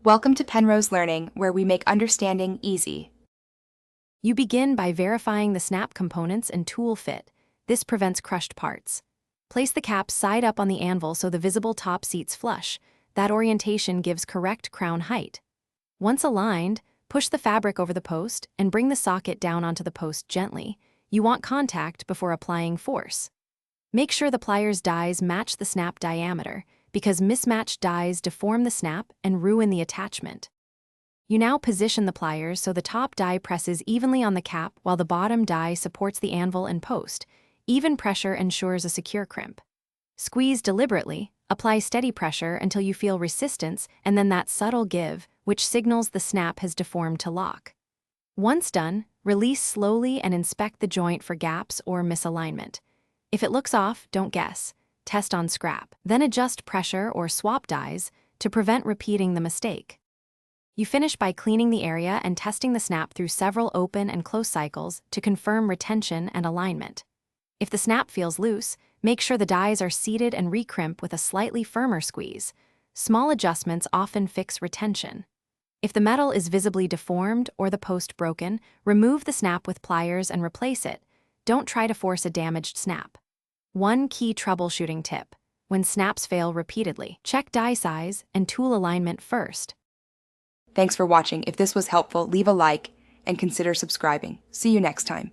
Welcome to Penrose Learning, where we make understanding easy. You begin by verifying the snap components and tool fit. This prevents crushed parts. Place the cap side up on the anvil so the visible top seats flush. That orientation gives correct crown height. Once aligned, push the fabric over the post and bring the socket down onto the post gently. You want contact before applying force. Make sure the pliers dies match the snap diameter, because mismatched dies deform the snap and ruin the attachment. You now position the pliers so the top die presses evenly on the cap while the bottom die supports the anvil and post. Even pressure ensures a secure crimp. Squeeze deliberately, apply steady pressure until you feel resistance and then that subtle give, which signals the snap has deformed to lock. Once done, release slowly and inspect the joint for gaps or misalignment. If it looks off, don't guess. Test on scrap. Then adjust pressure or swap dies to prevent repeating the mistake. You finish by cleaning the area and testing the snap through several open and close cycles to confirm retention and alignment. If the snap feels loose, make sure the dies are seated and recrimp with a slightly firmer squeeze. Small adjustments often fix retention. If the metal is visibly deformed or the post broken, remove the snap with pliers and replace it. Don't try to force a damaged snap. One key troubleshooting tip: when snaps fail repeatedly, check die size and tool alignment first. Thanks for watching. If this was helpful, leave a like and consider subscribing. See you next time.